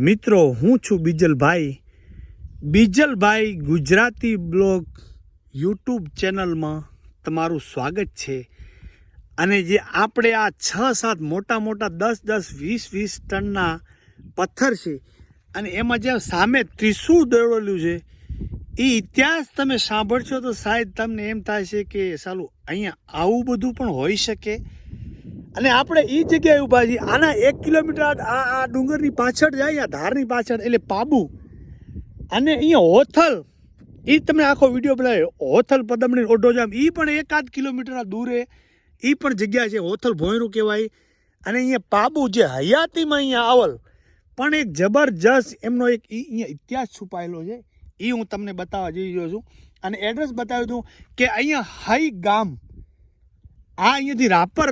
મિત્રો હું છું બીજલભાઈ ગુજરાતી બ્લોગ યુટ્યુબ ચેનલમાં તમારું સ્વાગત છે। અને જે આપણે આ 6-7 મોટા 10-20 ટનના પથ્થર છે અને એમાં જે સામે ત્રિશુળ દોરેલું છે એ ઇતિહાસ તમે સાંભળશો તો શાયદ તમને એમ થાય છે કે સાલું અહીંયા આવું બધું પણ હોઈ શકે। અને આપણે એ જગ્યાએ ઊભા છીએ, આના 1 કિલોમીટર આ ડુંગરની પાછળ જાય, આ ધારની પાછળ એટલે પાબુ, અને અહીંયા હોથલ, એ તમને આખો વિડીયો બનાવ્યો, હોથલ પદમણી ઓઢોજામ, એ પણ 1-8 કિલોમીટર દૂરે એ પણ જગ્યા છે, હોથલ ભોંયરું કહેવાય। અને અહીંયા પાબુ જે હયાતીમાં અહીંયા આવલ પણ એક જબરજસ્ત એમનો એક અહીંયા ઇતિહાસ છુપાયેલો છે, એ હું તમને બતાવવા જઈ રહ્યો છું। અને એડ્રેસ બતાવી દઉં કે અહીંયા હાઈ ગામ, આ અહીંયાથી રાપર,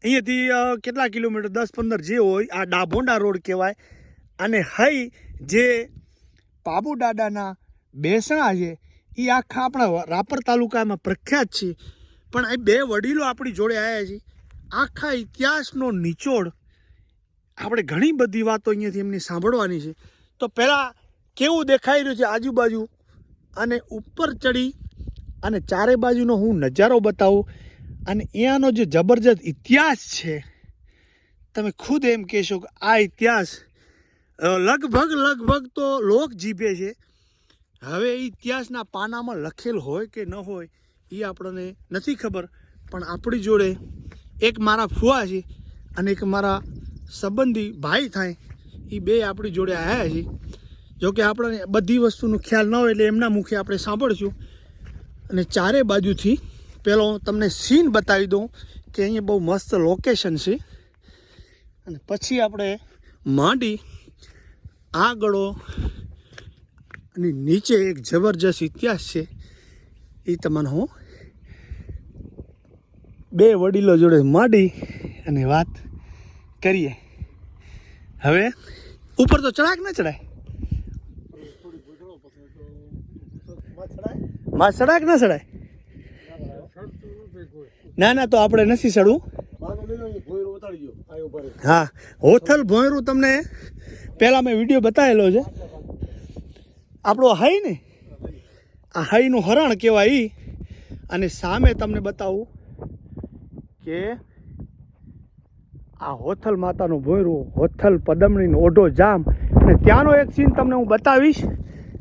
અહીંયાથી કેટલા કિલોમીટર 10-15 જે હોય, આ ડાભોંડા રોડ કહેવાય। અને હઈ જે પાબુ દાદાના બેસણા છે એ આખા આપણા રાપર તાલુકામાં પ્રખ્યાત છે। પણ એ બે વડીલો આપણી જોડે આવ્યા છે, આખા ઇતિહાસનો નિચોડ આપણે ઘણી બધી વાતો અહીંયાથી એમની સાંભળવાની છે। તો પહેલાં કેવું દેખાઈ રહ્યું છે આજુબાજુ, અને ઉપર ચડી અને ચારે બાજુનો હું નજારો બતાવું, અને અહીંયાનો જે જબરજસ્ત ઇતિહાસ છે, તમે ખુદ એમ કહેશો કે આ ઇતિહાસ લગભગ તો લોક જીભે છે। હવે એ ઇતિહાસના પાનામાં લખેલ હોય કે ન હોય એ આપણને નથી ખબર, પણ આપણી જોડે એક મારા ફુવા છે અને એક મારા સંબંધી ભાઈ થાય, એ બે આપણી જોડે આવ્યા છે। જોકે આપણને બધી વસ્તુનો ખ્યાલ ન હોય એટલે એમના મુખે આપણે સાંભળશું। અને ચારે બાજુથી પહેલો તમને સીન બતાવી દઉં કે અહીંયા બહુ મસ્ત લોકેશન છે, અને પછી આપણે માંડી આગળો અને નીચે એક જબરજસ્ત ઇતિહાસ છે, એ તમને હું બે વડીલો જોડે માંડી અને વાત કરીએ। હવે ઉપર તો ચડાય કે ના ચડાય? માં ચડાય કે ના ચડાય? ના તો આપણે નથી ચડવું। હા, હોથલ ભોંયરું તમને પહેલાં મેં વિડીયો બતાવેલો છે, આપણો હાઈ ને, આ હાઈનું હરણ કહેવાય એ। અને સામે તમને બતાવું કે આ હોથલ માતાનું ભોંયરું, હોથલ પદમણીનો ઓઢો જામ, અને ત્યાંનો એક સીન તમને હું બતાવીશ।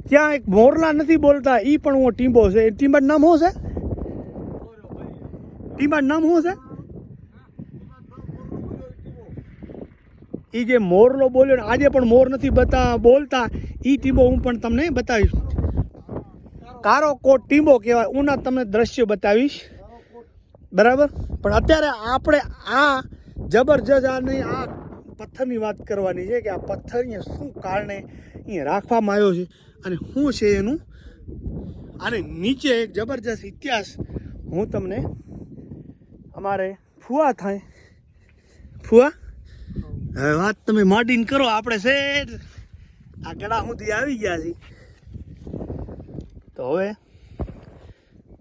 ત્યાં એક મોરલા નથી બોલતા, એ પણ હું ટીંબો છે, એ ટીંબાનું નામ શું છે? ટીંબાનું નામ શું છે? એ જે મોરલો બોલ્યો ને આજે પણ મોર નથી બોલતા, એ ટીંબો હું પણ તમને બતાવીશ। કારો કોટ ટીંબો કહેવાય, ઉના તમને દ્રશ્ય બતાવીશ, બરાબર। પણ અત્યારે આપણે આ જબરજસ્ત આ પથ્થરની વાત કરવાની છે કે આ પથ્થર અહીંયા શું કારણે અહીંયા રાખવામાં આવ્યો છે અને શું છે એનું, અને નીચે એક જબરજસ્ત ઇતિહાસ હું તમને અમારે ફુવા થાય, ફુવા હવે વાત તમે માંડીને કરો, આપણે શેઠ આ ગળા સુધી આવી ગયા છીએ। તો હવે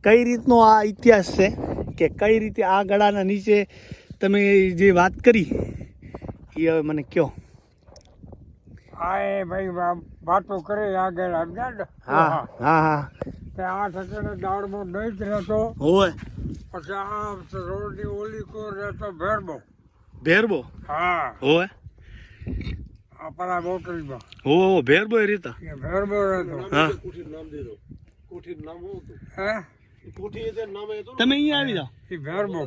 કઈ રીતનો આ ઇતિહાસ છે કે કઈ રીતે આ ગળાના નીચે તમે જે વાત કરી એ હવે મને કહો। હા ભાઈ વાતો કરે આગળ હા હા હા તે આ ઠેકાણે દાળમાં નહીં જ રહેતો હોય, પછી આ રોડની ઓલી કો રહેતો ભેરબો હા હોય, આપણા બોટલીમાં હો ભેરબો એ રીતા એ ભેરબો રહેતો। હા હે તમે અહીંયા આવી જાઓ, એ ભેરબો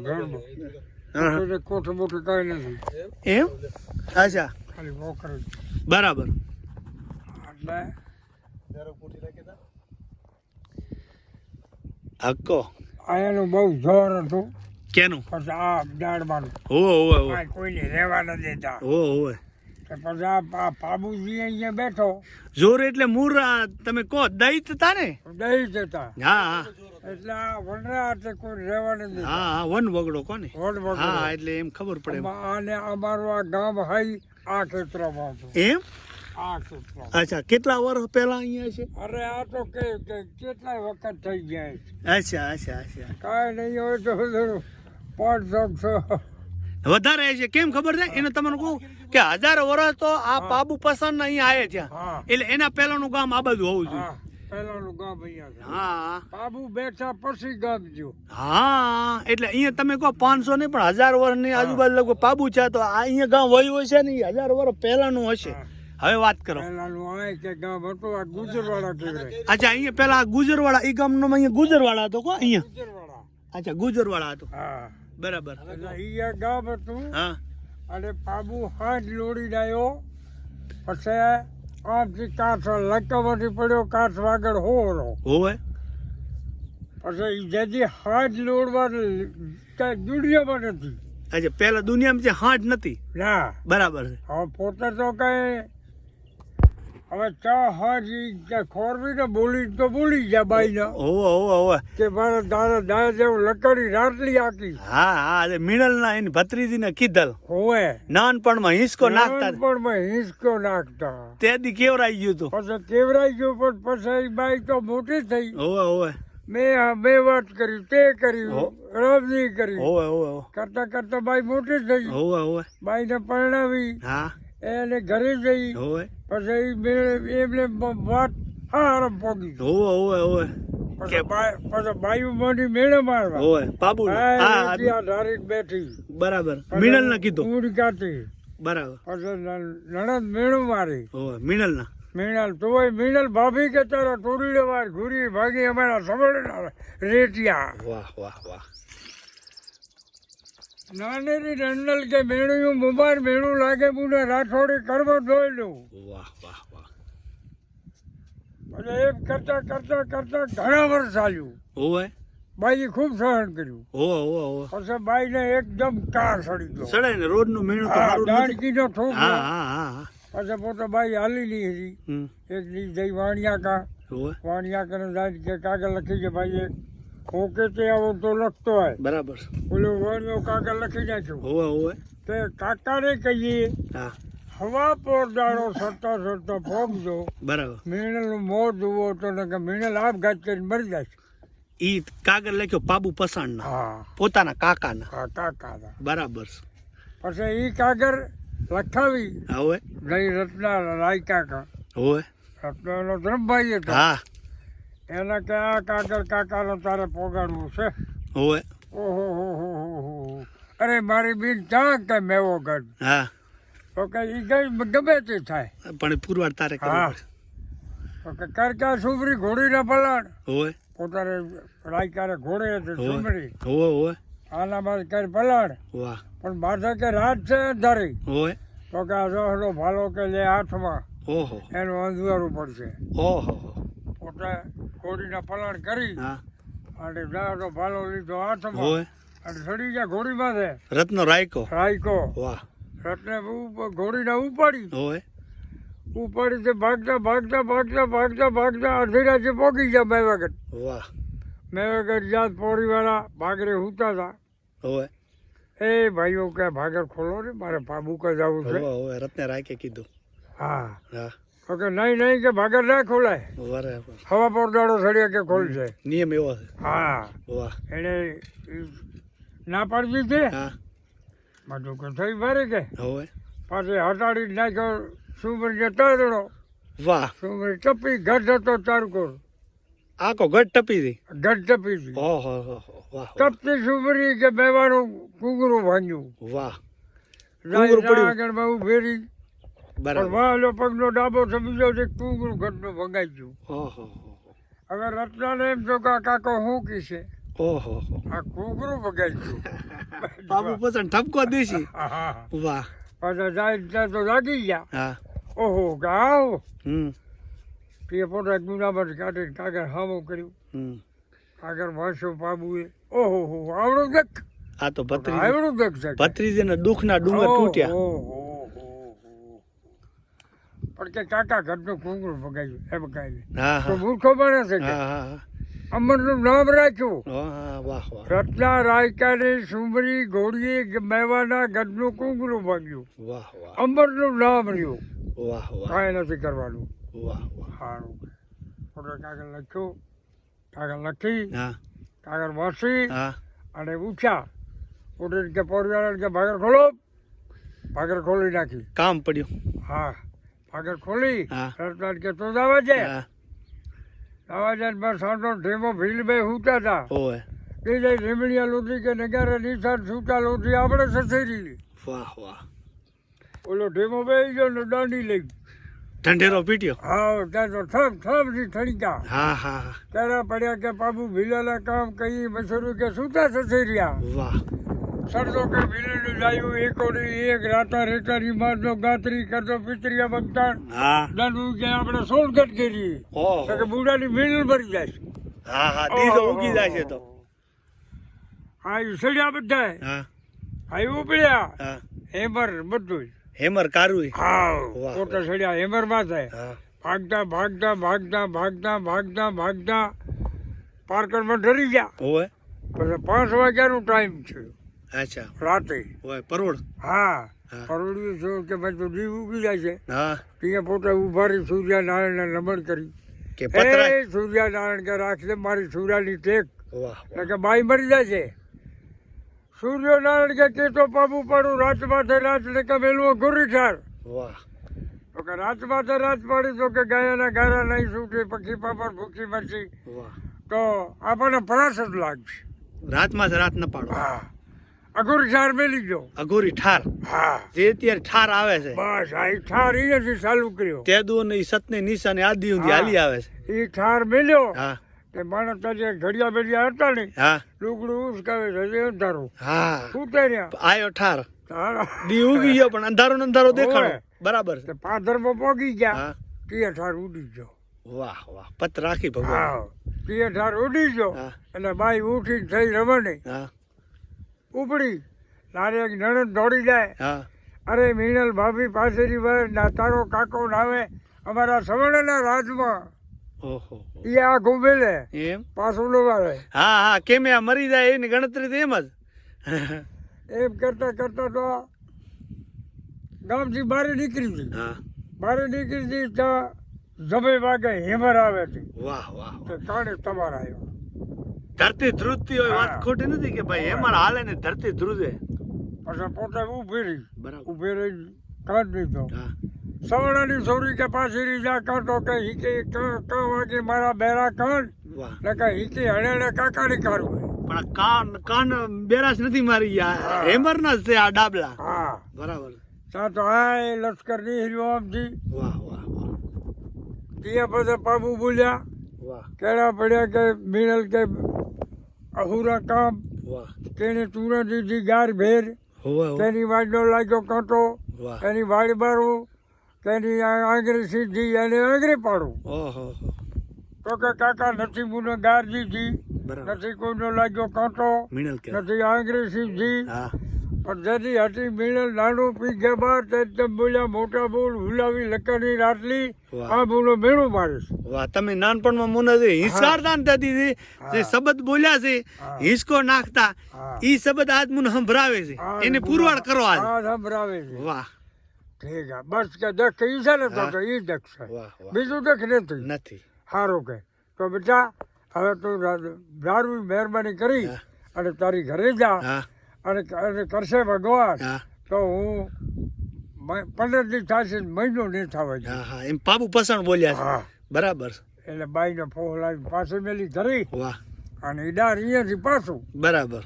હા કોઠ બોઠ કઈ નથી, એમ? અચ્છા, ખાલી બોકરી બરાબર। એટલે હક્કો અહીંયાનું બહુ જોર હતું, કેનું? પછી આ દાળમાં હોવે કોઈને રહેવા ન દેતા, હોવે કે પછી આ બાબુજી અહીંયા બેઠો જોર એટલે મૂર તમે કહો દૈત હતા ને? દઈ જતા, હા એટલે આ વનરા હાથે કોઈ રહેવા ન દેતા। હા વન વગડો કોને? વન વગડો। હા એટલે એમ ખબર પડે અને અમારું આ ગામ હાઈ આ ક્ષેત્રમાં હતું, એમ? આ ક્ષેત્રમાં। અચ્છા, કેટલા વર્ષ પહેલા અહીંયા છે? અરે આ તો કે કેટલાય વખત થઈ ગયા છે, અચ્છા કાંઈ નહીં હોય તો બધું 500 વધારે છે કેમ ખબર છે એને તમને કહું કે 1000 વર્ષ તો આ પાબુ પસંદ અહીંયા આયે છે હા એટલે એના પહેલાનું ગામ આ બાજુ હોવું જોઈએ હા પહેલાનું ગામ અહીંયા છે હા બાબુ બેઠા પછી ગામ જો હા એટલે અહીંયા તમે કહો 500 નહીં પણ 1000 વર્ષની આજુબાજુ લગભગ પાબુ છે તો આ અહીંયા ગામ વયું હશે ને એ 1000 વર્ષ પહેલાનું હશે હવે વાત કરો પહેલાનું આ કે ગામ હતું આ ગુજરવાડા કહેવાય અચ્છા અહીંયા પેલા આ ગુજરવાડા એ ગામનો અહીંયા ગુજરવાડા હતો કો અહીંયા ગુજરવાડા અચ્છા ગુજરવાડા હતો હા બરાબર એટલે અહીંયા ગામ હતું હા અને બાબુ હાથ લોડી આવ્યો પછી આમથી કાંઠ લક્કામાંથી પડ્યો કાંઠ વાગડ હોરો હોવે પછી જેથી હાથ લોડવા કાંઈ દુનિયામાં નથી અચ્છા પેલા દુનિયામાં જે હાંડ નથી ના બરાબર છે હવે પોતે તો કઈ હવે ચા હાજી ખોરવી ને બોલી તો બોલી ગયા બાઈ હોવે હોવે હોવે કે મારે દાદા દાદા જેવું લકડી રાટલી આકી હા હા એટલે મિનલના એની ભત્રીજીને કીધલ હોવે નાનપણમાં હિંચકો નાખતા પણ હિંચકો નાખતા તે દી કેવરાઈ ગયું તું પછી કેવરાઈ ગયું પણ પછી બાઈ તો મોટી થઈ હોવે હોવે મેં વાત કરી તે કર્યું રમજી કરી હોવે હોવે કરતા કરતા બાઈ મોટી થઈ હોવે હોવે બાઈને પરણાવી હા એને ઘરે જઈ હોવે પછી એમને વાત હારમ પોગી હોવે હોવે હોવે પછી બાયુ મોટી મેળે મારવા હોવે પાબુ હા ત્યાં ધારી બેઠી બરાબર મિનલ ના કીધું ઊંડી કાઢી બરાબર પછી નણંદ મેળું મારી હોવે મિનલ ના મીણલ તોય મીણલ ભાભી કે તારા ટોળી વાર ઘૂરી ભાગી અમારા સમળ રેટિયા વાહ વાહ વાહ નાનેરી રંડલ કે મેળું મુબાર મેળું લાગે મુને રાઠોડી કરવા જોઈ લઉં વાહ વાહ વાહ એટલે એમ કરતા કરતા કરતા ઘણા વર્ષ ચાલ્યું હોવે બાઈએ ખૂબ સહન કર્યું હોવે હોવે હોવે પછી બાઈને એકદમ કાર સડી ગયો સડાય ને રોજ નું મેણું તો હા મારું નથી. દાણકીનો ઠોક હા હા હા હા પછી પોતે બાઈ હાલી ની હતી હમ એક દી જઈ વાણિયા કા હોવે વાણિયા કરીને જાય કે કાગળ લખી કે ભાઈ ઓકે તે આવો તો લખતો હોય બરાબર ઓલો વાણિયો કાગળ લખી નાખ્યો હોવે હોવે તે કાકાને કહીએ હા હવા પોરદાડો સરતા સરતા ભોગજો બરાબર મીણલનું મોં જુઓ તો ને કે મીણલ આપઘાત કરીને મરી જાય છે. ઈ કાગળ લખ્યો પાબુ પસાણના હા પોતાના કાકાના હા કાકા બરાબર છે. પછી એ કાગળ લખાવી હોવે જઈ રત્ના રાય કાકા હોવે રત્નાનો ધર્મભાઈ હતો હા એને કે આ કાગળ કાકાનો તારે પોગાડવું છે હોવે ઓહો હો હો હો હો અરે મારી બેન ક્યાં કે મેવો ગઢ હા તો કે એ ગઈ ગમે તે થાય પણ એ પુરવાર તારે કરવું હા. પડે તો કે કરકા સુમરી ઘોડીના પલાણ હોવે પોતાને રાયકારે ઘોડે હતી હોવે સુમરી હોવે હોવે આના મારે કરી પલાણ વાહ પણ માથે કે રાત છે ધરી હોવે તો કે આ જોહનો ભાલો કે લે હાથમાં ઓહો એનું અંધવારું પડશે ઓહો પોતે ઘોડીના પલાણ કરી હા અને જોહનો ભાલો લીધો હાથમાં હોવે અને ચડી ગયા ઘોડીમાં છે રત્નો રાયકો રાયકો વાહ રત્ને ઘોડીને ઉપાડી હોવે ઉપાડી તે ભાગતા ભાગતા ભાગતા ભાગતા ભાગતા અડધી રાતે પહોંચી ગયા મેવાગઢ વાહ મેવાગઢ જાત પોરીવાળા ભાગરે હુતા હતા હોવે એ ભાઈઓ કે ભાગર ખોલો ને મારે પાબુકા જવું છે હોવે હોવે રત્ને રાયકે કીધું હા હા તો કે નહીં નહીં કે ભાગર ના ખોલાય બરાબર હવા પોરદાડો સળિયા કે ખોલશે નિયમ એવો છે હા વાહ એને ના પાડી દીધી હા બધું કે થઈ મારે કે હોવે પાછી હટાડી જ નાખ્યો સુમરી જતા દડો વાહ સુમરી ટપી ગઢ હતો ચારકોર આખો ગઢ ટપી હતી ગઢ ટપી હતી ઓહો હો હો વાહ ટપતી સુમરી કે બેવાનું કુંગરું ભાંગ્યું વાહ રાય કુંગરું પડ્યું. આગળ બહુ ફેરી પણ બરાબર વાલો પગનો ડાબો સમજો છે કુંગરું ઘરનું ભંગાઈ ગયું ઓહો હવે રત્નાને એમ તો કે આ કાકો શું કીશે ઓહો આ કુંગરું ભગાઈ ગયું બાબુ પસંદ ઠપકો દેશી હા વાહ પાછા જાય ત્યાં તો લાગી ગયા હા ઓહો કે આવો હમ તે પોતા ગુનામાં કાઢીને કાગળ હામું કર્યું હમ કાગળ વાંચ્યો પાબુએ ઓહો હો આવડું દેખ આ તો ભત્રીજી આવડું દેખ છે ભત્રીજીને દુઃખના ડુંગર તૂટ્યા પણ કે કાકા ઘરનું કુંગરું ભગાયું એમ કાંઈ હા તો હા મૂર્ખો માણસ છે કે હા હા અમરનું નામ રાખ્યું હા વાહ વાહ રત્ના રાયકાની સુમરી ઘોડીએ મેવાના ગઢનું કુંગરું ભાગ્યું વાહ વાહ અમરનું નામ રહ્યું વાહ વાહ કાંઈ નથી કરવાનું વાહ વાહ સારું ફોટો કાગળ લખ્યું કાગળ લખી હા કાગળ વાંચી હા અને ઉઠ્યા ઉઠીને કે પોરવાળા કે ભાગર ખોલો, ભાગર ખોલી નાખી. કામ પડ્યું. હા, ભાગર ખોલી હા. સરદાર કે તું જવા છે, હા જવા છે. બસ સાંજનો ઢેમો ભીલભાઈ સૂતા હતા. ઓય એ જાય લીમડિયા લોધી કે નગારા નિશાન સૂતા લોધી આપણે સસેરી. વાહ વાહ. ઓલો ઢેમો બેસી ગયો ને દાંડી લઈ. ઢંઢેરો પીટ્યો. હા, ત્યાં તો ઠપ ઠપ થી ઠણીકા. હા હા હા. ત્યારે પડ્યા કે બાબુ ભીલાના કામ કઈ મસૂરું કે સૂતા સસેરિયા. વાહ. સરસો કે ભીલેલું જાયું એકોડી એક રાતા રેતાની મારનો ગાત્રી કરતો પિતરિયા બગતાણ. હા દંડું કે આપણે સોલગઢ કરી. ઓહો. તો કે બુડાની મિલ ભરી જાય. હા હા દીધો ઉગી જાય છે તો. હા, એ સડ્યા બધાય. હા હા, ઉપડ્યા હા. હેમર બધું. હેમર કારુઈ. હા, વાહ. પોતે સડ્યા હેમર માં થાય. હા ભાગતા ભાગતા ભાગતા ભાગતા ભાગતા ભાગતા પાર્કરમાં ડરી ગયા. ઓય. પછી 5 વાગ્યાનો ટાઈમ છે અચ્છા. રાતે. ઓય પરોળ. હા, હા. પરવડ્યું છું કે ભાઈ તું દીવ ઉગી જાય છે. હા ત્યાં પોતે ઉભા રહી સૂર્યનારાયણને નમન કરી. કે પતરા. એ સૂર્યનારાયણ કે રાખજે મારી સૂર્યની ટેક. વાહ એટલે કે બાઈ મરી જાય છે. સૂર્યનારાયણ કે તે તો પાબુ પાડું રાત માથે રાત ને કે મેલું ગુરી ઠાર. વાહ. તો કે રાત માથે રાત પાડી તો કે ગાયાના ગારા નહીં છૂટે, પક્ષી પાપડ ભૂખી મરસી. વાહ. તો આપણને પરાસ જ લાગશે. રાતમાં જ રાત ન પાડો. હા, અઘોરી ઠાર મેલી ગયો. અઘોરી ઠાર. હા, જે અત્યારે ઠાર આવે છે બસ આ ઈ ઠાર અહીંયાથી ચાલુ કર્યો. તે દો ને ઈ સતની નિશાને આદિ ઊંધી હા. હાલી આવે છે. એ ઠાર મેલ્યો હા તે માણસ જે ઘડિયા બેડિયા હતા ને હા લુગડું ઉસકાવે છે અંધારું હા. ઉતર્યા. આયો ઠાર. તારા દી ઉગી ગયો પણ અંધારો ને અંધારો દેખાણો. ઓય. બરાબર છે. તે પાદરમાં પોગી ગયા. હા. તે ઠાર ઉડી ગયો. વાહ વાહ. પત રાખી ભગવાન. હા, તે ઠાર ઉડી ગયો. હા. એટલે બાઈ ઉઠી થઈ રમણે હા ઉપડી. તારે એક નણંદ દોડી જાય. હા અરે મીનલ ભાભી પાસેની વાર ના તારો કાકો નાવે અમારા સવર્ણના રાજમાં. ઓહો. એ આ ઘૂમેલે એમ. પાછું ન વાળે. હા હા કેમ આ મરી જાય એની ગણતરી તો એમ જ. એમ કરતા કરતા તો ગામથી બહાર નીકળી હતી. હા. બહાર નીકળી હતી તો જમે વાગે હેમર આવે છે. વાહ વાહ. તો કાણે તમારા આવ્યો. ધરતી ધ્રુજતી હોય વાત હા. ખોટી નથી કે ભાઈ એમાં હાલે ને ધરતી ધ્રુજે. પછી પોતે ઊભી રહી. બરાબર. ઊભી રહી કાઢ દીધો. હા સવર્ણાની છોરી કે પાછી રહી જા કાંટો કે હીકે ક વાગે મારા બેરા કાન વાહ. ને કે હીકે હળેડે કાકાની કાઢવું. પણ આ કાન કાન બેરાશ નથી મારી ગયા. હા. હેમર ના જ છે આ ડાબલા. હા, બરાબર. ત્યાં તો હાય લશ્કર ની હિર્યો આમથી. વાહ વાહ વાહ. ત્યાં પછી પાબુ બોલ્યા. વાહ કેળા પડ્યા કે મીણલ કે અહુરા કામ વાહ. તેને તુરંત દીધી ગાર ભેર. હોવે હોવે. તેની વાડનો લાગ્યો કાંટો. વાહ. તેની વાડી બારું. તેની આંગળી સીધી એને આંગળી પાડું. ઓહો. તો કે કાકા નથી મુને ગાર દીધી, બરાબર. નથી કોઈનો લાગ્યો કાંટો, મિણલ કે. નથી આંગળી સીધી. હા પણ જેથી હતી મીણલ નાનું પી ગયા બાર તે બોલ્યા મોટા બોલ હુલાવી લકડની રાટલી. વાહ. આ બોલો મેળું મારીશ. વાહ. તમે નાનપણમાં મુના જે હિંસારદાન થતી હતી જે હા. શબ્દ બોલ્યા છે હા. હિંચકો નાખતા હા. ઈ શબ્દ આજ મને સંભળાવે છે આ એને પુરવાર કરો આજ. આ સંભળાવે છે. વાહ ઠીક છે બસ કે દખ ઈ છે ને તો હા. કે ઈ દખ છે. વાહ વાહ. બીજું દખ નથી. નથી. સારું કે તો બેટા હવે તું દારૂ મહેરબાની કરી હા. અને તારી ઘરે જા હા અને કરશે ભગવાન હા તો હું 15 દી થશે મહિનો નહીં થવા જોઈએ. હા હા એમ પાપુ પસણ બોલ્યા છે. હા, બરાબર. એટલે બાઈને ફોહ લાવી પાસે મેલી ધરી વાહ. અને ઈડાર અહીંયાથી પાછું બરાબર.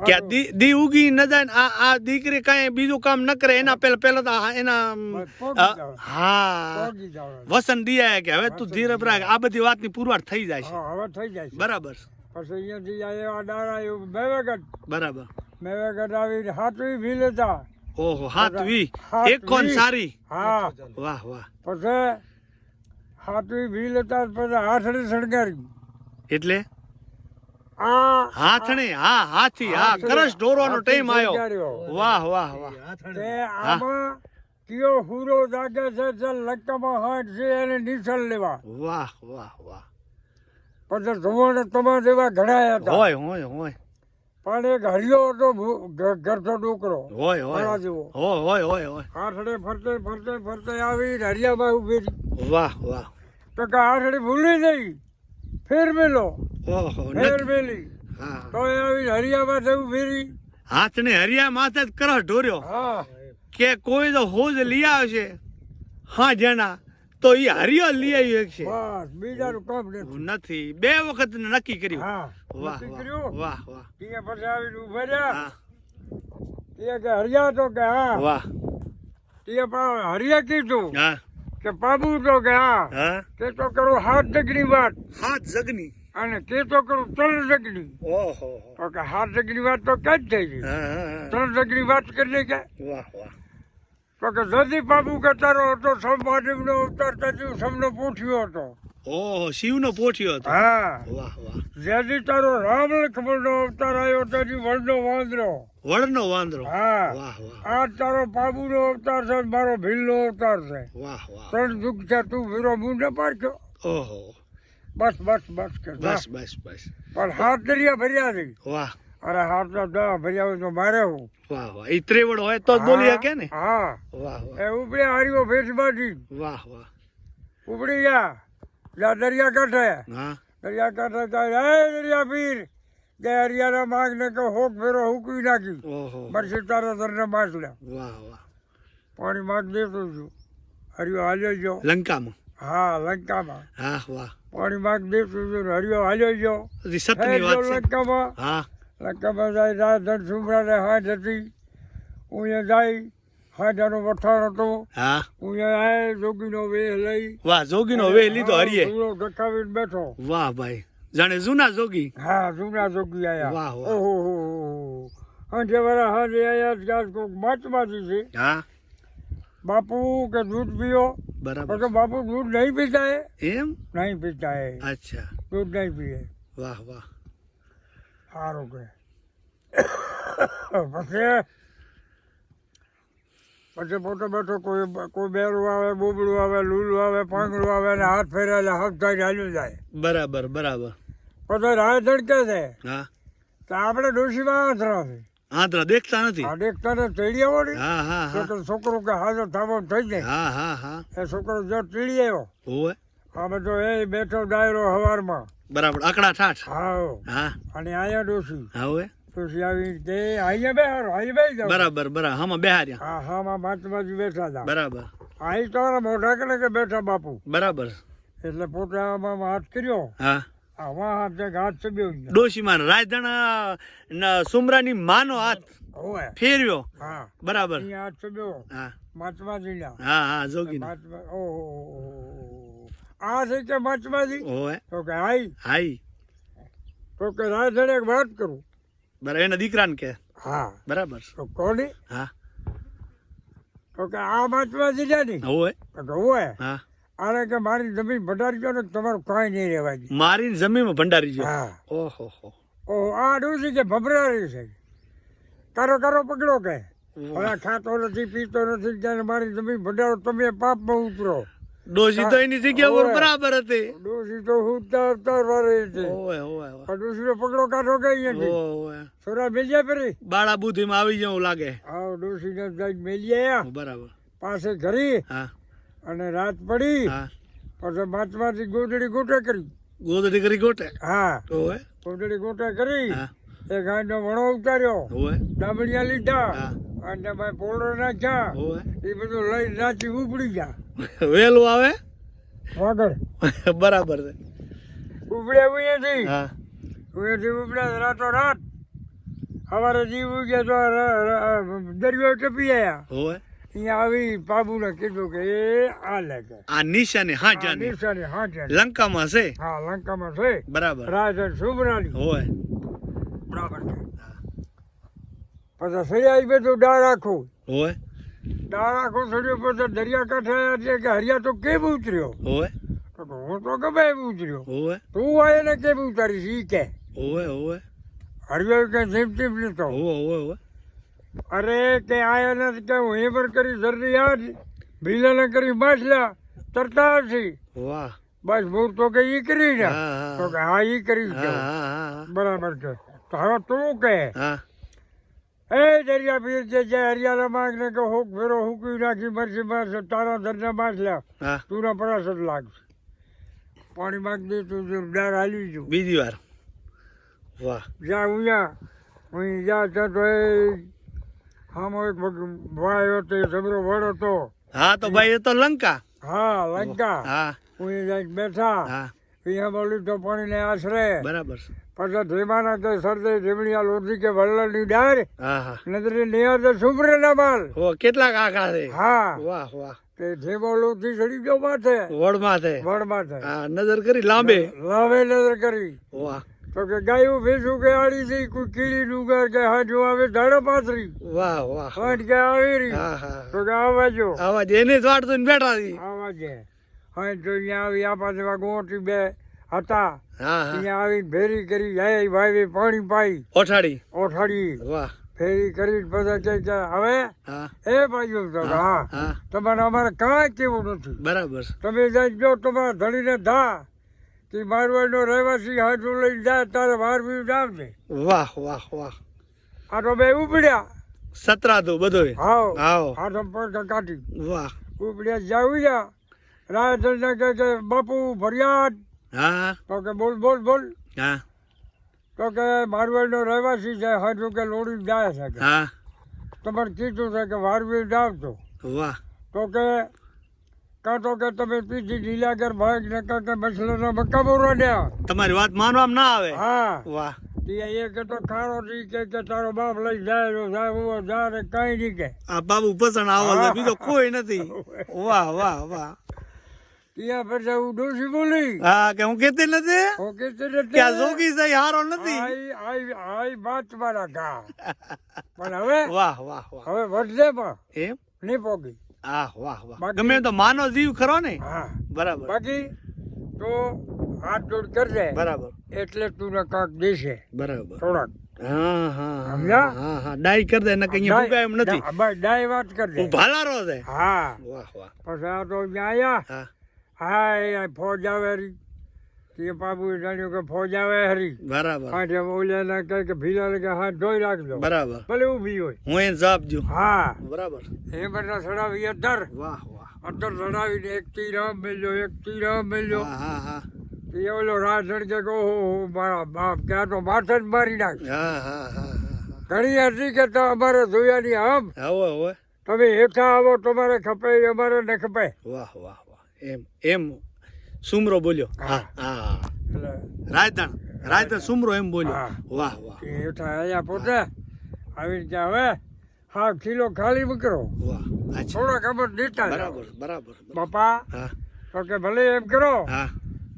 કે આ દી ઉગી ન જાય ને આ દીકરી કાંઈ બીજું કામ ન કરે એના પેલા તો એના બસ પોગી જવાનું. હા પોગી જવાનું. વસન દિયા કે હવે તું ધીરે રાખ આ બધી વાતની પુરવાર થઈ જાય છે. હા, હવે થઈ જાય છે. બરાબર પછી અહીંયાથી આવ્યા દાડા એવું મેવેગઢ. બરાબર. મેવેગઢ આવીને હાથવી ભી લેતા. ઓહો હાથવી હાથવી. એક કોણ સારી. હા, વાહ વાહ. પછી હાથવી ભી લેતા પછી હાથડી સળગારી. એટલે આ હાથણે હા હાથી હા હાથી, કરસ ઢોરવાનો હાથી ટાઈમ આવ્યો. સળગાર્યો. વાહ વાહ વાહ. તે આમાં કયો હુરો જાગે છે તે લક્કમાં હાથ છે એને નિશાન લેવા. વાહ વાહ વાહ. પછી ધોવાણ તમારા જેવા ઘડાયા હતા. હોય હોય હોય પણ એક હરિયો હતો ઘરનો ડોકરો. હોય હોય મારા જેવો. હોય હોય હોય. હાથડે ફરતે ફરતે ફરતે આવી હરિયામાં ઉભી રહી. વાહ વાહ. તો કે હાથડી ભૂલી ગઈ ફેર મેલો ઓહો ફેર મેલી હા તો એ આવી હરિયામાં ઉભી રહી. હાથને હરિયા માથે જ કરહ ઢોર્યો હા કે કોઈ તો હોજ લઈ આવશે હા જણા તો એ હરિયો લઈ આવ્યો છે બસ બીજાનું કામ નથી. નથી 2 વખત નક્કી કર્યું. હા વાહ નક્કી વાહ કર્યું. વાહ વાહ એ પછી આવીને ઉભા રહ્યા. હા એ કે હરિયા તો કે હા. વાહ એ પણ હરિયા કીધું હા કે પાબુ તો કે હા. હા તે તો કરું 7 જગની વાત હાથ જગની અને તે તો કરું 3 જગની. ઓહો તો કે 7 જગની વાત તો ક્યાં જ થઈ ગઈ. હા હા 3 જગની વાત કરી કે વાહ વાહ તો કે જદી બાબુ કે તારો હતો સંભાજીનો અવતાર તજુ સૌનો પૂછ્યો હતો. ઓહો શિવનો પોઠિયો હતો. હા વાહ વાહ જેથી તારો રામ લક્ષ્મણનો અવતાર આવ્યો તજી વડનો વાંદરો. વડનો વાંદરો. હા વાહ વાહ આ તારો બાબુનો અવતાર છે ને મારો ભીલનો અવતાર છે. વાહ વાહ 3 દુઃખ છે તું વીરો મુંડે પાડ્યો. ઓહો બસ બસ બસ કે જા. બસ બસ બસ પણ 7 દરિયા ભર્યા છે. વાહ અરે 7 તો 10 ભર્યા હોય તો મારે હું. વાહ વાહ ઈ ત્રેવડ હોય તો જ બોલી શકે ને. હા વાહ વાહ એ ઉપડે હાર્યો ભેસબાજી વાહ વાહ ઉપડી જા દરિયા કાંઠે. હા દરિયા કાંઠે જાય હે દરિયા પીર કે હરિયાના માગ ને કે હોક ફેરો હુકવી નાખી ઓહો મરસી તારા ધરને માછલા વાહ વાહ પાણી માગ દેતો છું હરિયો હાલ્યો ગયો. લંકામાં હા લંકામાં હા વાહ પાણી માગ દેતો છું હરિયો હાલ્યો ગયો. હજી સતની વાત છે. લંકામાં હા જાય રાધન સુમરાને હાથ હતી હું જાય હાજાનો વઠાણ હતો. હા હું આય જોગીનો વેહ લઈ વાહ જોગીનો વેહ લીધો હરિયે. ધૂળો ઢકાવીને બેઠો. વાહ ભાઈ જાણે જૂના જોગી. હા જૂના જોગી આયા. વાહ વાહ ઓહો હાજે વાળા હાજે આયા ત્યાં કોઈક માચમાજી છે. હા બાપુ કે દૂધ પીઓ. બરાબર તો બાપુ દૂધ નહીં પીતા હે. એમ નહીં પીતા હે અચ્છા દૂધ નહીં પીએ. વાહ વાહ સારું કે પછી પોતે બેઠો કોઈ બેરું આવે બોબડું આવે લૂલું આવે પાંગડું આવે ને હાથ ફેરાયેલા હાથ થાય હાલ્યું જાય. બરાબર બરાબર પછી રાહ ધડકે છે હા તો આપણે ડોશીમાં આંતરા છે. આંધળા દેખતા નથી. આ દેખતા ને ચડી આવો ને હા હા તો હા તો છોકરો કે હાજર થાવો થઈ જાય. હા હા હા એ છોકરો જો ચડી આવ્યો હોવે આ બધો એ બેઠો ડાયરો હવારમાં. બરાબર અકડા ઠાઠ. હા હા અને આયા ડોશી હા હોવે ડોશી આવી કે અહીંયા બેહારો અહીંયા બેસી જાઓ. બરાબર બરાબર હામાં બેહાર્યા. હા હા માં બાજુ બેઠા હતા. બરાબર અહીં તમારા મોઢા કને કે બેઠા બાપુ. બરાબર એટલે પોતે આમાં હાથ કર્યો હા આમાં હાથ એક હાથ ચબ્યો ડોશીમાં રાયધણ સુમરાની માનો હાથ હોય. ફેરવ્યો. હા બરાબર અહીંયા હાથ ચબ્યો હા માચમાજી ના. હા હા જોગી આ છે કે માચમાજી. હોવે તો કે હાઈ હાઈ તો કે રાધણ એક વાત કરું. બરાબર એના દીકરાને કે હા બરાબર તો કોની. હા તો કે આ માચમાજી જાની. હોવે તો કે હોય હા આને કે મારી જમીન ભટારી ગયો ને તમારું કાંઈ નહીં રહેવા દે. મારી જમીનમાં ભંડારી ગયો. હા ઓહો હો ઓ આ ડોસી કે ભભરારી છે. કારો કારો પકડો કે હવે ખાતો નથી પીતો નથી ત્યારે મારી જમીન ભંડારો તમે પાપમાં ઉતરો. ડોશી તો એની જગ્યા ઉપર હોવે. બરાબર હતી. ડોસી તો ઉતર વાળી છે. ઓવે ઓવે ઓવે ડોસી પકડો કાઢો કે અહીંયાથી ઓવે છોરા મેલ્યા પરી. બાળા બુદ્ધિમાં આવી જવું લાગે. આવ ડોસી ને જઈ મેલ્યા બરાબર પાસે ઘરી હા અને રાત પડી હા પછી માથમાંથી ગોદડી ગોટે કરી. ગોદડી કરી ગોટે. હા ઓવે ગોદડી ગોટે કરી હા એ ગાયનો વણો ઉતાર્યો ઓવે ડાબડિયા લીધા હા અને ભાઈ પોળો નાખ્યા ઓવે એ બધું લઈ નાચી ઉપડી જા વેલું આવે. વાગડ બરાબર છે. ઉપડ્યા અહીંયાથી હા અહીંયાથી ઉપડ્યા રાતો રાત સવારે જીવ ઉગ્યા તો દરિયો ટપી આવ્યા. ઓવે અહીંયા આવી બાબુને કીધું કે એ આ લે કે આ નિશાને હા જાને નિશાની હા છે. લંકામાં છે. હા લંકામાં છે બરાબર રાજા સુમરાની. હોય બરાબર છે. પછી સરિયાઈ બધું ડાળ રાખું હોય ડાળ આખું સડ્યો પછી દરિયા કાંઠે આવ્યા છે કે હરિયા તો કેમ ઉતર્યો. હોય તો કે હું તો ગમે એમ ઉતર્યો હોય તું આય ને કેમ ઉતારીશ ઈ કે હોય હોય હરિયો કે જેમ તેમ લીધો. હોય હોય અરે કે આયા ને કે હું એ પર કરી જરી યાદ ભીલાને કરી માછલા તરતા હશે. વાહ બસ મૂળ તો કે ઈ કરી ને હા, હા. તો કે હા ઈ કરી હા હા હા બરાબર છે. તો હવે તું કે હા એ દરિયા પીર છે જે હરિયાળા માગ ને કે હુક ફેરો હુકવી નાખી મરસી માસ તારા ધરના માછલા હા તુના પરાસ જ લાગશે. પાણી માગ દે તું ડાર હાલી છું બીજી વાર વાહ જ્યાં ઉયા હું જા તો એ આમાં એક ભાઈ હતો એ જબરો વડ હતો. હા તો ભાઈ એ તો લંકા. હા લંકા. હા હું જઈને બેઠા હા અહીંયા બોલ્યું તો પાણીને આશરે બરાબર. પછી ધીમાના કે સરદે ધીમણીયા લોધી કે વલ્લની ડાર હા હા નદરી નિયા તો સુભરે ના બાલ. ઓ કેટલાક આખા છે. હા વાહ વાહ. તે ધીમો લોધી ચડી ગયો માથે વડમાં છે. વડમાં છે. હા નજર કરી લાંબે. લાવે નજર કરી વાહ તો કે ગાયું ભેંસું કે આડી થઈ કોઈ કીડી ડુગર કે હાજુ આવે ધાડો પાથરી વાહ વાહ. હાટ કે આવી રહી હા હા તો કે આવાજો આવાજ એને જ વાટ જોઈને બેઠા હતી. આવાજે હા તો અહીંયા આવી આ પાસે ગોટી બે હતા હા હા અહીંયા આવી ભેરી કરી જાય ભાઈ પાણી પાઈ ઓઠાડી. ઓઠાડી વાહ ફેરી કરી પછી કે હવે હા એ બાજુ તો કે હા હા તમારે અમારે કાંઈ કેવું નથી. બરાબર. તમે જાય જો તમારા ધણીને ધા કે મારવાડનો રહેવાસી હાજુ લઈને જાય તારે વાર બી આવશે. વાહ વાહ વાહ. આ તો બે ઉપડ્યા. સતરાતું બધું. હાવ હાવ. આ તો પગ કાઢી વાહ. ઉપડ્યા જાવી જા રાયચંદ્ર કે બાપુ ફરિયાદ હા તો કે બોલ બોલ બોલ હા તો કે મારવાડનો રહેવાસી છે હાજુ કે લોડી જાય છે કે હા તમારે કીધું છે કે વારવી જાવજો વાહ તો કે કાં તો કે તમે પીછી ઢીલાગર ભાગ ને કાં કે મસલાના બકાબોરા ડ્યા. તમારી વાત માનવામાં ના આવે. હા વાહ ત્યાં એ કે તો ખારો જી કે તારો બાપ લઈ જાય તો જાય હું જા રે કાંઈ નહીં કે આ બાબુ પસંદ આવો છે બીજો કોઈ નથી. વાહ વાહ વાહ. ત્યાં પછી હું ડોસી બોલી હા કે હું કેતી નથી ઓકે કે આ જોગી છે ઈ હારો નથી. આઈ વાત મારા ઘા પણ હવે વાહ વાહ વાહ. હવે વધશે પણ એમ. નહીં પોગી. હા વાહ વાહ. બાકી- ગમે એમ તો માનો જીવ ખરો ને. હા બરાબર બાકી તો હાથ જોડ કરજે બરાબર એટલે તું ને કાંક દેશે બરાબર. થોડાક હા હા સમજ્યા? હા હા ડાઈ કરી દે ને કઈ ભૂકા એમ નથી. ડાય વાત કરજે. હું ભાલારો છે. હા વાહ વાહ. પછી આ તો અહીંયા હા આયા હા ફોજ આવે હરી તે બાબુ જાણ્યું કે ફોજ આવે હરી બરાબર કાંઠે ઓલિયાના કહે કે ભીલા કે હાથ ધોઈ રાખજો બરાબર. ભલે ઊભી હોય. હું એને જવાબ દઉં. હા બરાબર. એ બધા ચડાવી અધર વાહ વાહ. અધર ચડાવીને એક તીર આમ મેલ્યો એક તીર આમ મેલ્યો હા હા હા એ ઓલો રાજણ કે ઓહો મારા બાપ કે આ તો માથે જ મારી નાખ. હા હા હા હા. ઘણી હતી કે તો અમારે જોયાની આમ હવે હવે. તમે હેઠા આવો તમારે ખપે એ અમારે ન ખપે. વાહ વાહ વાહ. એમ એમ સુમરો બોલ્યો. હા હા. એટલે રાજધાન સુમરો એમ બોલ્યો. હા. વાહ વાહ એ હેઠા અહીંયા પોતે આવીને કે હવે હા કિલો ખાલી મૂકરો વાહ. અચ્છા થોડા ખબર દેતા જાઓ. બરાબર બરાબર. બાપા હા તો કે ભલે એમ કરો હા.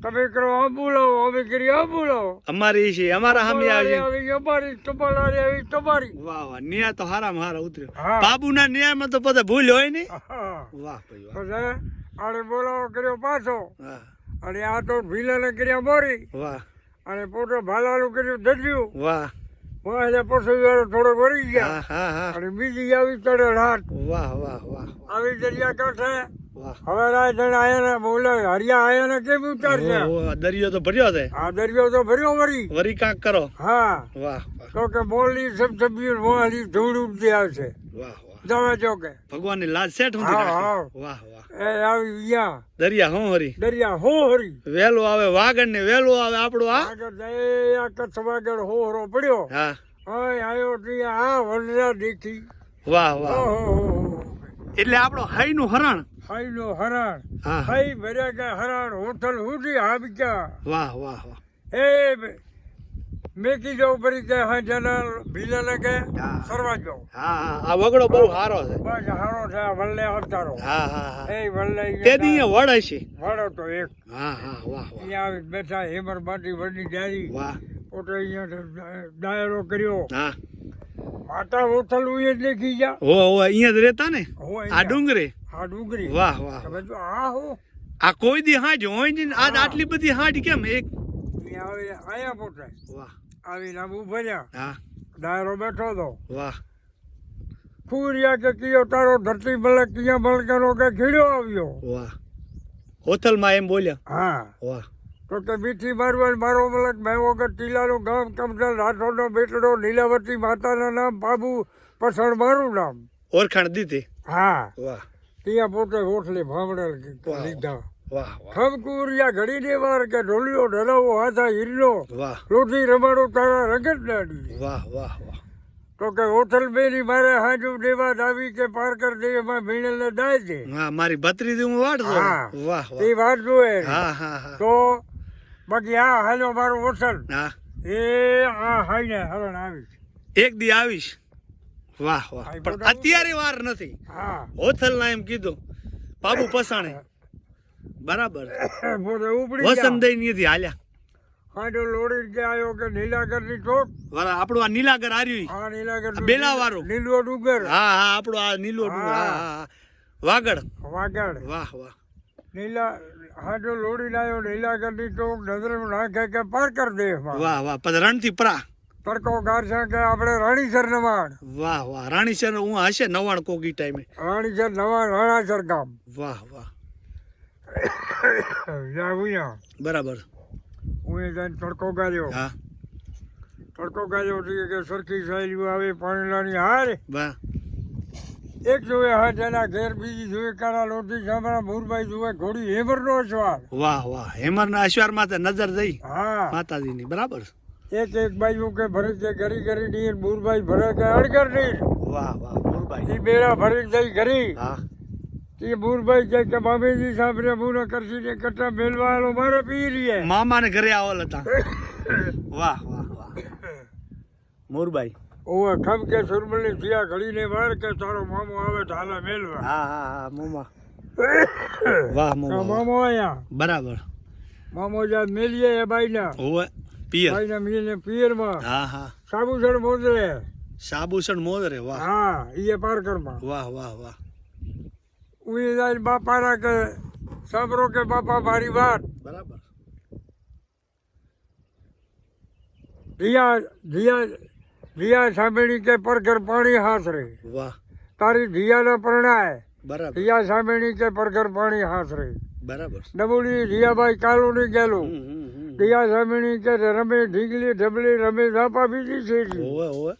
તમે કરો આમ બોલાવો અમે કરી આમ બોલાવો. અમારી છે અમારા હામી આવી. આવી અમારી તમારી આવી તમારી. વાહ વાહ. ન્યાય તો હારામાં હારા ઉતર્યો. હા. બાબુના ન્યાયમાં તો પછી ભૂલ હોય ને. હા. વાહ ભાઈ વાહ. પછી આને બોલાવો કર્યો પાછો હા અને આ તો ભીલાને કર્યા મોરી વાહ અને પોતે ભાલાનું કર્યું દજ્યું વાહ. વાહ પછી વાળો થોડો વળી હા ગયા હા હા. અને બીજી આવી તળે હાથ વાહ વાહ વાહ આવી દરિયા કાંઠે વાહ. હવે રાજણ આયા ને બોલે હરિયા આયા ને કેમ ઉતારશે. ઓહો, દરિયો તો ભર્યો છે. આ દરિયો તો ભર્યો વળી. વરી કાંક કરો. હા વાહ વાહ તો કે બોલની સબસબીઓ મોહાલી ધૂળ ઉડતી આવશે વાહ વાહ. જવા જો કે ભગવાનની લાજ સેઠ હા, ઊંધી રાખી. હા. વાહ વાહ. એ આવી અહીંયા દરિયા હું હરી દરિયા હો હરી વેલો આવે વાગણ ને વેલો આવે આપણું આ. આગળ જાય આ કચ્છ વાગડ હોરો પડ્યો હા હા આવ્યો ત્યાં આ વનરા દેખી વાહ વાહ. ઓહો એટલે આપણો હાઈ નું હરણ. હાઈ નો હરાણ હા હા. હાઈ ભર્યા કે હરાણ હોટલ સુધી હાબક્યા વાહ વાહ વાહ. એ મેકી જાઉં પડી કે હા જના ભીલાને કે હા. સરવા જાઉં હા હા. આ વગડો બહુ સારો છે. બસ હારો છે આ વલ્લે અવતારો હા હા હા. એ વલ્લે તે દી વડ હશે. વડો તો એક હા હા વાહ વાહ અહીંયા આવી બેઠા હેમર બાટી વડની જારી વાહ. પોતે અહીંયા ડાયરો કર્યો હા માતા હોટલ ઉએ દેખી જા હો હો અહીંયા જ રહેતા ને હો આ ડુંગરે. આ ડુંગરી વાહ વાહ. તમે તો આ હો આ કોઈ દી હાજ હોય ને આજ આટલી બધી હાજ કેમ એક. અહીંયા આવી આયા પોતે વાહ. આવીને આમ ઉભર્યા હા ડાયરો બેઠો તો વાહ. કુરિયા કે કયો તારો ધરતી મલક કિયા મલકાનો કે ખીડ્યો આવ્યો વાહ. હોટલમાં એમ બોલ્યા. હા વાહ. તો કે મીઠી મારવાડ મારો મલક મેં વગર ટીલાનું ગામ કમસલ રાઠોડનો બેટડો લીલાવતી માતાના નામ બાબુ પસણ મારું નામ. ઓળખાણ દીધી. હા વાહ ત્યાં પોતે હોટલે ભાવડે વાહ. લીધા વાહ વાહ. ખમકુરિયા ઘડી દે વાર કે ઢોલિયો ઢલાવો હાથા હિરલો વાહ રોટી રમાડો તારા રંગત નાડી વાહ વાહ વાહ. તો કે હોથલ બેની મારે હાજુ દેવા દાવી કે પાર કર દે એમાં ભીણેલે દાય છે હા મારી ભત્રીજી હું વાળતો હા. વાહ એ વાહ વાત જોવે હા હા હા તો બાકી હા હાલો મારું હોથલ હા એ આ હાઈને હરણ આવીશ એક દી આવીશ વાહ વાહ હા, એ પણ બધા અત્યારે વાર નથી હા હોથલ ના એમ કીધું બાબુ પસાણે બરાબર પોતે ઉપડી ગયા વસંત દઈ નથી હાલ્યા હાંડો લોડી કે આવ્યો કે નીલાગરની ચોક વાલા આપણું આ નીલાગર આર્યું આ નીલાગર આ બેલાવાળું. લીલો ડુંગર હા હા આપણું આ નીલો ડુંગર હા હા હા. વાગડ વાગડ વાહ વાહ નીલા હાંડો લોડી લાવ્યો નીલાગરની ચોક નજર નાખે કે પાર કર દે એમાં. વાહ વાહ પછી રણથી પરા તડકો ગારસા કે આપણે રાણીસર નવાણ વાહ વાહ રાણીસર હું હશે નવાણ કોકી ટાઈમે રાણીસર નવાણ રાણાસર ગામ વાહ વાહ જ્યાં ઉયા બરાબર હું જઈને તડકો ગાર્યો હા તડકો ગાર્યો કે સરખી સહેલીઓ આવે પાણીલાની હાર વાહ એક જોવે હાથ એના ઘેર બીજી જોવે કારા લોટી સાંભળા મૂરભાઈ જોવે ઘોડી હેમરનો સ્વાર વાહ વાહ હેમરના અશ્વાર માથે નજર દઈ હા માતાજીની બરાબર એક બાજુ કે ભરી કે ઘરી ઘરી નીર મૂરભાઈ ભરે કે અડગર નીર વાહ વાહ મોરબાઈ એ બેડા ભરી જઈ ઘરી હા એ મૂરભાઈ કહે કે બાબેજી સાંભળે મૂને કરશી ને કટ્ટા મેલવાયેલો મારે પી રહીએ મામાને ઘરે આવેલ હતા વાહ વાહ વાહ મોરબાઈ ઓવે ખમ કે સુરમલી થયા ઘડીને વાર કે તારો મામો આવે તો હાલા મેલવા હા હા હા મોમા વાહ મોમા વાહ. મામો અહીંયા બરાબર મામો જ્યાં મેલીએ એ બાઈના ઓવે પિયર બાઈના મીને પિયરમાં હા હા સાબુસણ મોદરે સાબુસણ મોદરે વાહ હા ઈએ પારકરમાં વાહ વાહ વાહ ઉઈ જાય બાપાના કે સાંભળો કે બાપા મારી વાત બરાબર ધીયા ધીયા ધીયા સાંભળી કે પરઘર પાણી હાથરે વાહ તારી ધીયાના પરણાય બરાબર ધીયા સાંભળી કે પરઘર પાણી હાથરે બરાબર ડબુડી ધીયાભાઈ કાલુની ગેલું હમ. ધીયા સાંભળી કે રમે ઢીંગલી ઢબલી રમે ઝાપા બીજી છે ઓવે ઓવે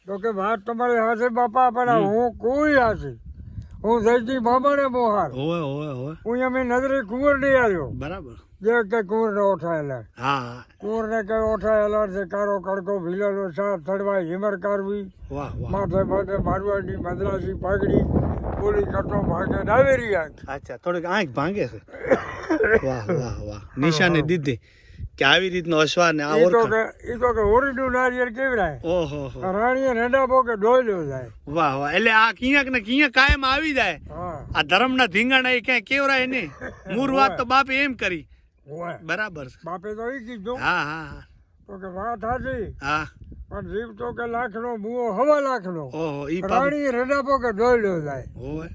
તો કે વાત તમારી હાથે બાપા પણ હું કોઈ હાથે હું જયજી મામાને મોહાર ઓવે ઓવે ઓવે હું અમે નજરે કુંવર નહીં આવ્યો બરાબર જે કે કુંવરને ઓઠાયેલા હા કુંવરને કે ઓઠાયેલા છે કારો કડકો ભીલાનો સાથ ચડવાય હિમર કાઢવી વાહ વાહ માથે માથે મારવાડી મદ્રાસી પાઘડી બોલી કટો ભાગે ડાવેરી આંખ અચ્છા થોડીક આંખ ભાંગે છે વાહ વાહ વાહ નિશાની દીધી કે આવી રીતનો અશ્વાર ને આ ઓળખાણ એ તો કે ઓરીનું નારિયેળ કેવડાય ઓહો હો રાણીએ રેડા પોકે ડોલ્યો જાય વાહ વાહ એટલે આ કિયાક ને કિયાક કાયમ આવી જાય હા આ ધર્મના ધીંગાણા એ ક્યાંય કેવરાય નહીં મૂળ વાત તો બાપે એમ કરી હોય બરાબર છે બાપે તો એ કીધું હા હા હા તો કે વાત હાથી હા પણ જીવ તો કે લાખનો મુઓ હવા લાખનો ઓહો ઈ પાપ રાણીએ રેડા પોકે ડોલ્યો જાય ઓવે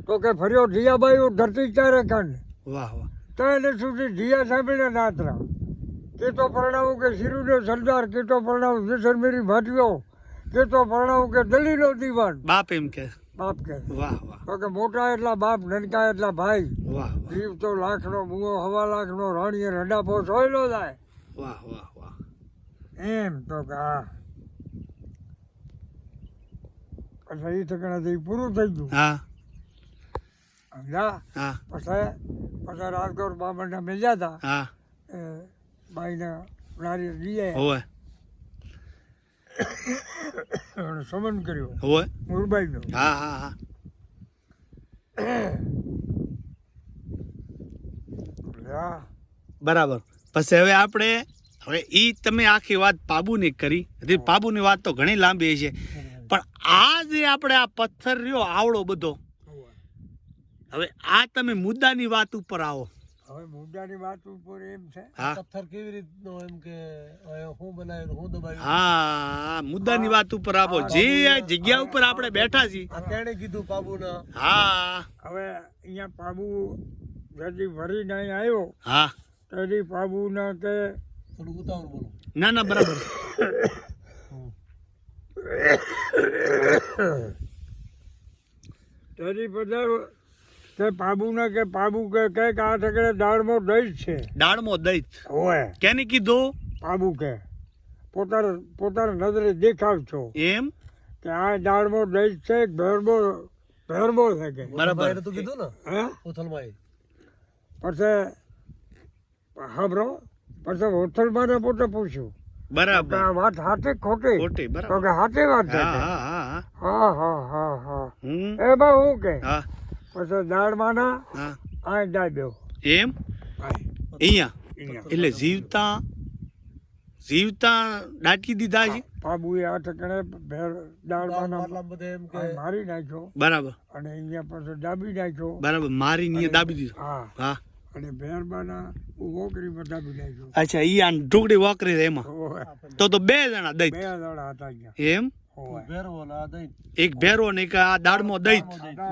તો કે ફર્યો જીયાબાઈ ધરતી ચારે કંડ વાહ વાહ તેને સુધી જીયા સાંભળીને નાતરા કેતો પરણાવું કે શિરુનો સરદાર કેતો પરણાવું જસરમેરી ભાટીઓ કેતો પરણાવું કે દલીલો દીવાન બાપ એમ કે બાપ કે વાહ વાહ તો કે મોટા એટલા બાપ નનકા એટલા ભાઈ વાહ જીવ તો લાખનો મુઓ હવા લાખનો રાણીએ રડાપો સોયલો જાય વાહ વાહ વાહ એમ તો કે હા પછી એ ઠેકાણાથી પૂરું થઈ ગયું હા સમજા હા પછી રાજગોર બામણને મળ્યા હતા હા એ બાઈને નારિયેળ દીએ હોવે અને સમન કર્યો હોવે મુરબાઈનો હા હા હા હા બરાબર પછી હવે આપણે હવે ઈ તમે આખી વાત પાબુની કરી હજી પાબુની વાત તો ઘણી લાંબી છે પણ આ જે આપણે આ પથ્થર રહ્યો આવડો બધો હવે આ તમે મુદ્દાની વાત ઉપર આવો હવે મુદ્દાની વાત ઉપર એમ છે હા પથ્થર કેવી રીતનો એમ કે હું બનાવ્યું હું દબાવ્યું હા મુદ્દાની વાત ઉપર આવો જે આ જગ્યા ઉપર આપણે બેઠા છીએ આ કેણે કીધું બાબુના હા હવે અહીંયા પાબુ જલ્દી ભરીને અહીં આવ્યો હા તેથી પાબુના કે થોડું ઉતાવળ બોલો ના ના બરાબર તેથી પછી કે પાબુના કે પાબુ કે આ ઠેકડે દાળમાં દહીં છે દાળમો દઈત હોય કેને કીધું પાબુ કે પોતાના નજરે દેખાવ છો એમ કે આ દાળમાં દહીં છે ભેરમો છે કે બરાબર તો કીધું ને હે ઉથલમાં પછી હાબરો પછી હોટલમાં પોતે પૂછ્યું બરાબર આ વાત હાથે ખોટી ખોટી તો બરાબર કે હાથે વાત છે હા કે? હા હા હા હા હા હા હમ એમાં હું કે હા પછી દાળમાંના હા આ દાબ્યો એમ અહીંયા એટલે જીવતા જીવતા દાટી દીધા છે બાબુએ આ ઠકણે દાળમાંના મારલા બધે એમ કે મારી નાખ્યો બરાબર અને અહીંયા પછી દાબી નાખ્યો બરાબર મારી નીએ દાબી દીધો હા હા અને ભેરબાના વોકરીમાં દાબી નાખ્યો અચ્છા ઈ આ ઢોકળી વોકરી એમાં ઓવે. તો બે જણા દઈ બે દાડા હતા અહીંયા એમ ઓવે. ભેરવો ને આ દઈ એક ભેરો ને એક આ દાળમાં દઈ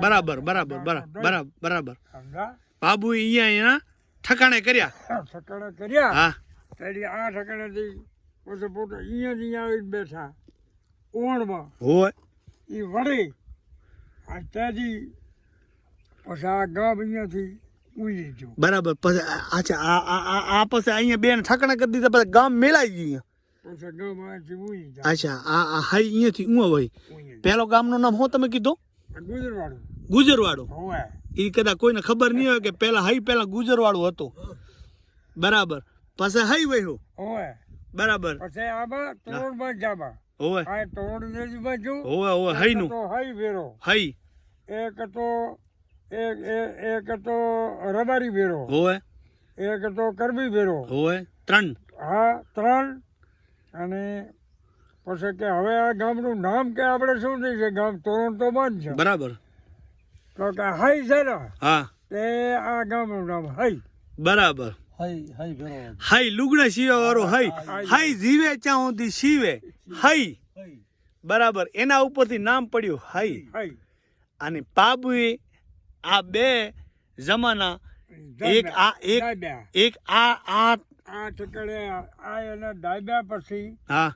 બરાબર બરાબર બરાબર બરાબર બરાબર સમજા બાબુ અહીંયા એના ઠકાણે કર્યા ઠકણે કર્યા હા તેથી આ ઠકણેથી પછી પોતે અહીંયા આવીને બેઠા ઓણમાં હોય એ વળી આ ત્યાંથી પછી આ ગામ અહીંયાથી ઉઈ ગયો બરાબર પછી અચ્છા આ પછી અહીંયા બેન ઠકાણે કરી દીધા પછી ગામ મેળાઈ ગઈ પછી ગામ અહીંયાથી ઉઈ જાય અચ્છા આ હાઈ અહીંયાથી હું હોય ઉઈ પેલો ગામનું નામ શું તમે કીધું જાય ગુજરવાડું ગુજરવાડું હોવે એ કદાચ કોઈને ખબર નહીં હોય કે પેલા ગુજરવાડું હતું બરાબર પછી હાઈ વહ્યું હોવે બરાબર પછી આમાં તોરણમાં જામાં હોવે આ તોરણ બાજુ હોવે હોવે હાઈનું તો હાઈ વેરો હાઈ એક હતો એક હતો રબારી વેરો હોવે એક હતો કરબી વેરો હોવે ત્રણ હા ત્રણ અને પછી કે હવે આ ગામનું નામ કે આપણે શું થઈ છે ગામ તોરણ તો બંધ છે બરાબર તો કે હાઈ છે ને હા તે આ ગામનું નામ હાઈ બરાબર હાઈ હાઈ ભેરવો હાઈ લુગડા સીવા વાળો હાઈ હાઈ જીવે ત્યાં સુધી સીવે હાઈ હાઈ બરાબર એના ઉપરથી નામ પડ્યું હાઈ હાઈ અને પાબુએ આ બે જમાના એક આ એક દાબ્યા એક આ આ ઠકડે આ એને દાબ્યા પછી હા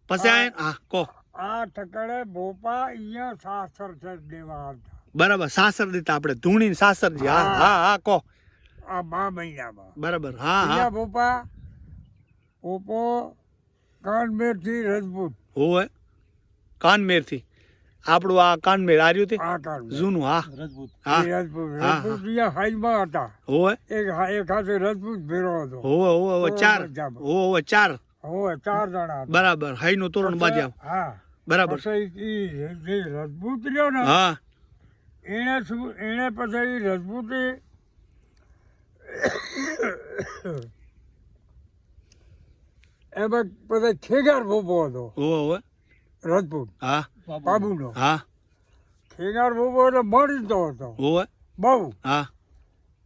પછી હા કહો આ ઠકડે ભોપા અહીંયા સાસર છે દેવા આવતા બરાબર સાસર દીધા આપણે ધૂણી સાસરજી હા હા હા કહો આ 2 મહિનામાં બરાબર હા હા અહીંયા ભોપા ભોપો કાનમેરથી રજપૂત હોય કાનમેરથી આપણું આ કાનમેર આર્યું તે આ કાનમેર જૂનું હા રજપૂત હા રજપૂત હા, હા. રજપૂત અહીંયા હાઈમાં હતા હોય એક હાથે રજપૂત ભેરો હતો હોવે હોવે હોવે ચાર પંજાબ. હોવે ચાર હવે 4 જણા હતા બરાબર હાઈનું તોરણ બાંધ્યા હા બરાબર પછી ઈ જે રજપૂત રહ્યો ને હા એને પછી રજપૂતે એમાં પછી ખેગાર ભોપો હતો હોવે હોવે રજપૂત હા બાબુનો હા ખેગાર ભોપો એટલે મળતો હતો હોવે બહુ હા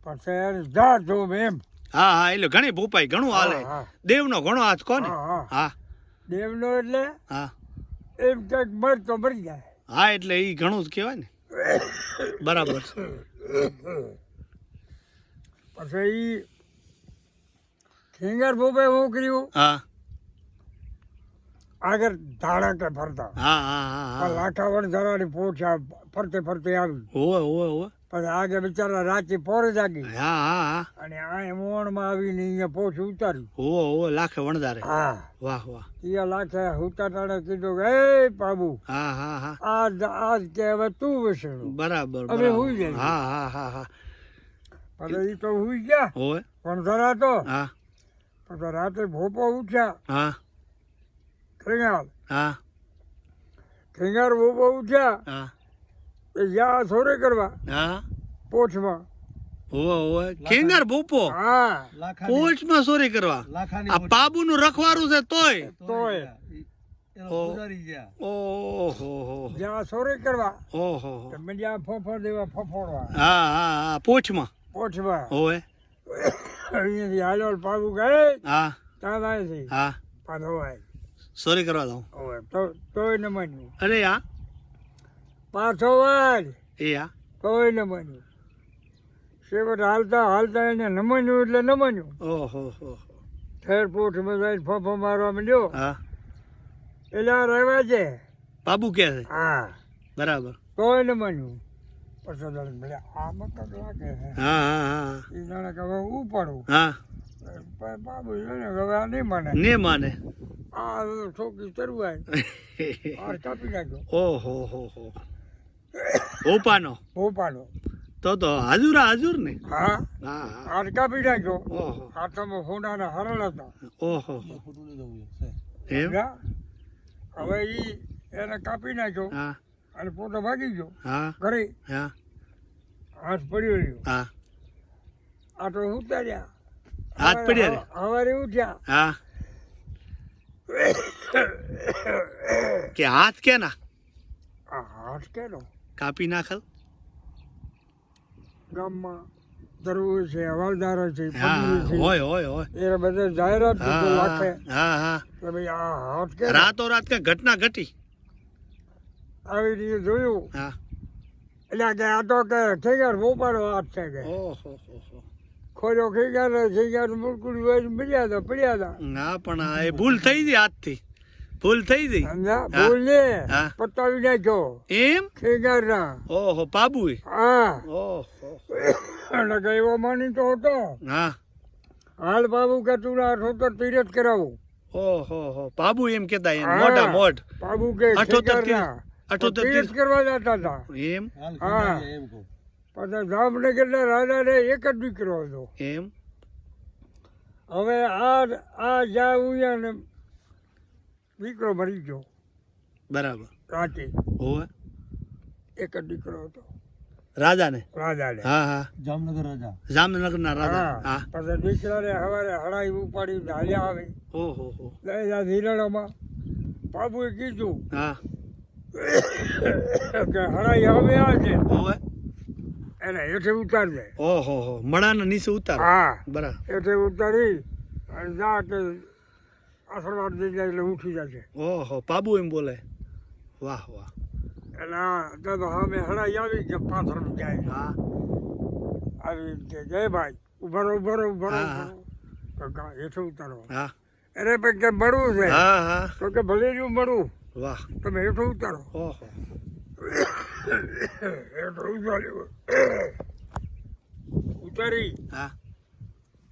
પછી એને જા જોમ એમ હા હા એટલે ઘણી ભૂપાઈ ઘણું હાલે હા. દેવનો ઘણો હાથ કોને હા, હા. હા દેવનો એટલે હા એમ કંઈક મરતો મરી જાય હા એટલે એ ઘણું જ કહેવાય ને બરાબર છે. પછી ઈ ખેંગાર ભોપે શું કર્યું હા આગળ ધાડા કે ફરતા હા હા હા આ હા લાઠાવણ ધરાની પોછા ફરતે ફરતે આવી હોવે હોવે હોવે પછી આગળ બિચારા રાતે પોરે જાગી હા હા હા અને આ મોણમાં આવીને અહીંયા પોછ ઉતાર્યું હોવે હોવે લાખે વણદારે હા વાહ વાહ એ લાખે ઉતાટાણે કીધું કે એ બાબુ હા હા હા આજ કે હવે તું વસેણું બરાબર અમે બરાબર. હુઈ જઈએ. હા હા હા હા પછી એ તો હુઈ ગયા હોવે પણ જરા તો હા પછી રાતે ભોપો ઉઠ્યા હા ખેંગાર હા ખેંગાર ભોપો ઉઠ્યા હા એ યા સોરે કરવા હા પોછમાં હોવે હોવે કેંગાર બોપો હા લાખાની પોચમાં ચોરી કરવા લાખાની આ પાબુનું રખવારું છે તોય તોય એનો ઓ. ગુજારી ગયા ઓહો હો જ્યાં સોરે કરવા ઓહો હો. તમે જ્યાં ફોફો દેવા ફોફોડવા હા હા હા પોચમાં પોછમાં હોવે અહીંયાથી હાલો પાછું ગયે હા ત્યાં થાય છે હા પાછો હોય ચોરી કરવા દઉં હવે તોય ન માન્યું અરે આ પાછો વાર એ આ તોય ન માન્યું છેવટ હાલતા હાલતા એને ન માન્યું એટલે ન માન્યું ઓહો હો ઠેર પોઠમાં જઈને ફોફો મારવા માંડ્યો હા એટલે આ રહેવા છે બાબુ કે છે હા બરાબર તોય ન માન્યું પછી જાણે ભલે આ મકર લાગે છે હા હા હા એ જાણે કે હવે ઉપાડું હા બાબુ જોઈને કે હવે આ નહીં માને ને માને આ છોકરી તરવાય આ કાપી નાખ્યો ઓહો હો હો ઓપાનો ભોપાનો તો હાજુર ને હા હા હા આ કાપી નાખ્યો ઓહો હાથમાં હોનાના હરળ હતા ઓહો ફોટો લઈ જવું છે એમ સમજ્યા? હવે ઈ એને કાપી નાખ્યો હા અને પોતે ભાગી ગયો હા ઘરે. હા હાથ પડ્યો રહ્યો. હા આ તો ઉતાર્યા. હાથ પડ્યા રે. સવારે ઉઠ્યા. હા કે હાથ કે ના આ હાથ કેનો? કાપી નાખલ. ગામમાં દરવું છે, હવાલદારો છે, હા પગલું છે, હોય હોય હોય એ બધા જાહેરાત હા તો લાખે હા હા કે ભાઈ આ હાથ કે રાતો રાત કે ઘટના ઘટી. આવી રીતે જોયું. હા એટલે કે આ તો કે ઠીક ભોપાનો હાથ છે કે ઓહો હો હો. ખોજો ખીગાર મુરકુડી હોય મળ્યા હતા પડ્યા હતા. ના પણ આ એ ભૂલ થઈ ગઈ આજથી. ભૂલ થઈ ગઈ. સમજ્યા? હા. ભૂલ ને હા. પતાવી નાખ્યો એમ ખીગાર ના. ઓહો બાબુ હા ઓહો એટલે કે એવો માની તો હતો. હા હાલ બાબુ કે તું ના તો તીરથ કરાવું. ઓહો હો બાબુ એમ કેતા એને હા. મોઢા મોઢ બાબુ કે 78 ખીગાર ના 78 તીરથ કરવા જતા હતા. એમ હાલ હા. ખંડારીએ એમ કહું. પછી જામનગરના રાજાને એક જ દીકરો હતો. એમ હવે આ જ્યાં ઉયા ને દીકરો મરી ગયો બરાબર રાતે. હોવે એક જ દીકરો હતો રાજાને રાજાને. હા હા જામનગર રાજા. જામનગરના રાજા હા પછી દીકરાને સવારે હળાઈ ઉપાડી હાલ્યા આવે ઓહો હો લઈ જા ધીરણામાં. બાબુએ કીધું હા કે હળાઈ આવે આ છે હોવે એને હેઠે ઉતારજે. ઓહો હો મડાના નીચે ઉતાર હા બરાબર હેઠે ઉતારી અને જા કે આશીર્વાદ દઈ જાય એટલે ઉઠી જશે. ઓહો બાબુ એમ બોલે વાહ વાહ એટલે આ તો સામે હળાઈ આવી કે પાથર જાય. હા આવી રીતે જય ભાઈ ઉભરો ઉભરો ઉભરો હા, હા. કાકા હેઠે ઉતારો. હા અરે ભાઈ કે મળવું છે હા હા તો કે ભલે જ મળવું વાહ તમે હેઠે ઉતારો. ઓહો હેઠે ઉતાર્યું ઉતારી હા